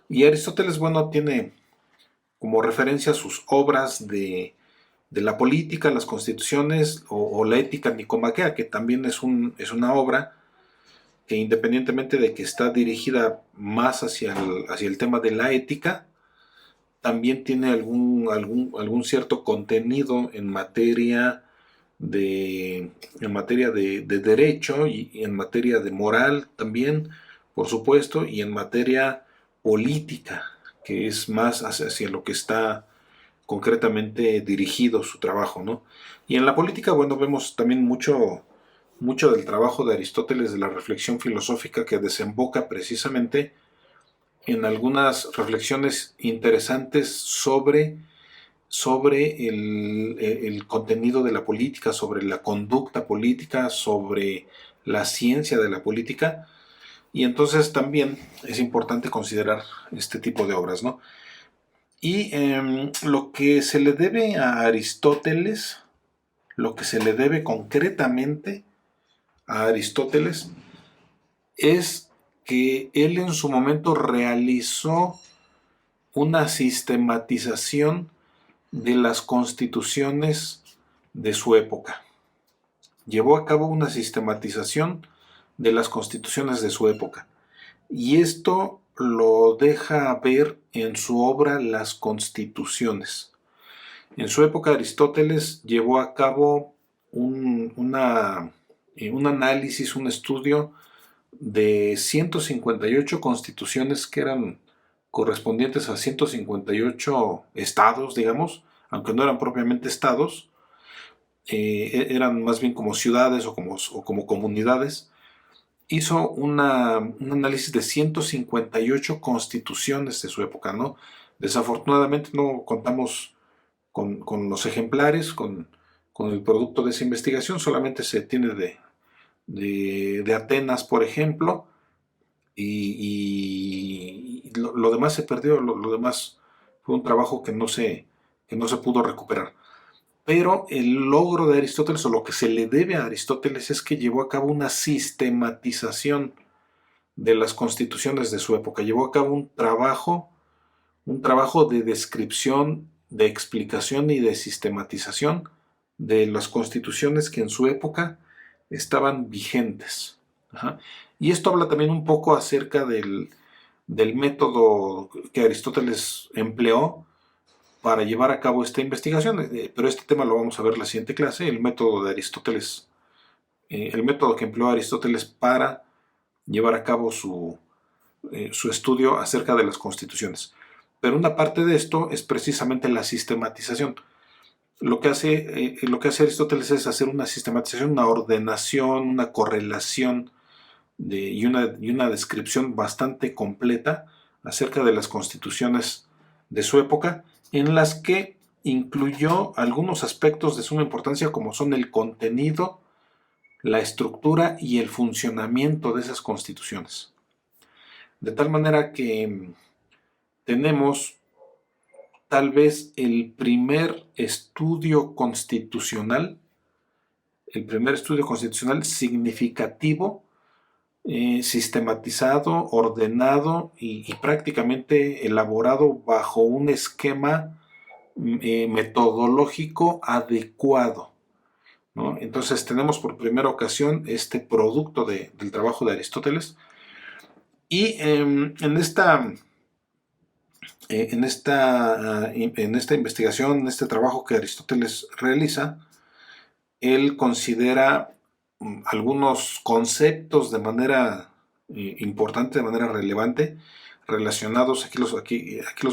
Y Aristóteles, bueno, tiene como referencia sus obras de la política, las constituciones o la ética nicomaquea, que también es una obra que independientemente de que está dirigida más hacia el tema de la ética, también tiene algún cierto contenido en materia de derecho y en materia de moral también, por supuesto, y en materia política, que es más hacia lo que está concretamente dirigido su trabajo, ¿no? Y en la política, bueno, vemos también mucho del trabajo de Aristóteles, de la reflexión filosófica que desemboca precisamente en algunas reflexiones interesantes sobre el contenido de la política, sobre la conducta política, sobre la ciencia de la política. Y entonces también es importante considerar este tipo de obras, ¿no? Y lo que se le debe a Aristóteles, lo que se le debe concretamente a Aristóteles, es que él en su momento realizó una sistematización de las constituciones de su época. Llevó a cabo una sistematización de las constituciones de su época. Y esto lo deja ver en su obra Las Constituciones. En su época Aristóteles llevó a cabo un análisis, un estudio de 158 constituciones que eran correspondientes a 158 estados, digamos, aunque no eran propiamente estados, eran más bien como ciudades o como comunidades. Hizo un análisis de 158 constituciones de su época, ¿no? Desafortunadamente no contamos con los ejemplares, con el producto de esa investigación, solamente se tiene de Atenas, por ejemplo, y lo demás se perdió, lo demás fue un trabajo que no se pudo recuperar. Pero el logro de Aristóteles, o lo que se le debe a Aristóteles, es que llevó a cabo una sistematización de las constituciones de su época. Llevó a cabo un trabajo de descripción, de explicación y de sistematización de las constituciones que en su época estaban vigentes. Ajá. Y esto habla también un poco acerca del método que Aristóteles empleó para llevar a cabo esta investigación, pero este tema lo vamos a ver en la siguiente clase, el método de Aristóteles, el método que empleó Aristóteles para llevar a cabo su estudio acerca de las constituciones. Pero una parte de esto es precisamente la sistematización. Lo que hace Aristóteles es hacer una sistematización, una ordenación, una correlación y una descripción bastante completa acerca de las constituciones de su época, en las que incluyó algunos aspectos de suma importancia como son el contenido, la estructura y el funcionamiento de esas constituciones. De tal manera que tenemos tal vez el primer estudio constitucional significativo, sistematizado, ordenado y prácticamente elaborado bajo un esquema metodológico adecuado, ¿no? Entonces tenemos por primera ocasión este producto del trabajo de Aristóteles y en esta investigación, en este trabajo que Aristóteles realiza, él considera algunos conceptos de manera importante, de manera relevante, relacionados, aquí los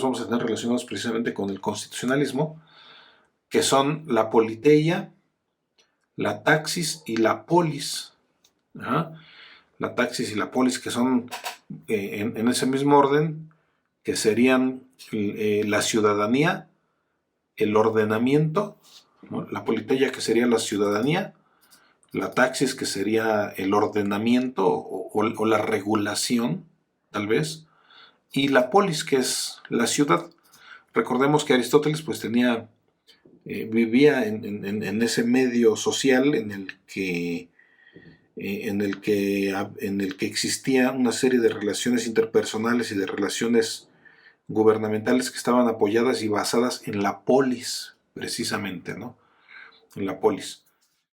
vamos a tener relacionados precisamente con el constitucionalismo, que son la politeia, la taxis y la polis. ¿Ah? La taxis y la polis, que son en ese mismo orden, que serían la ciudadanía, el ordenamiento, ¿no? La politeia, que sería la ciudadanía, la taxis, que sería el ordenamiento o la regulación, tal vez, y la polis, que es la ciudad. Recordemos que Aristóteles pues vivía en ese medio social en el que existía una serie de relaciones interpersonales y de relaciones gubernamentales que estaban apoyadas y basadas en la polis, precisamente, ¿no? En la polis.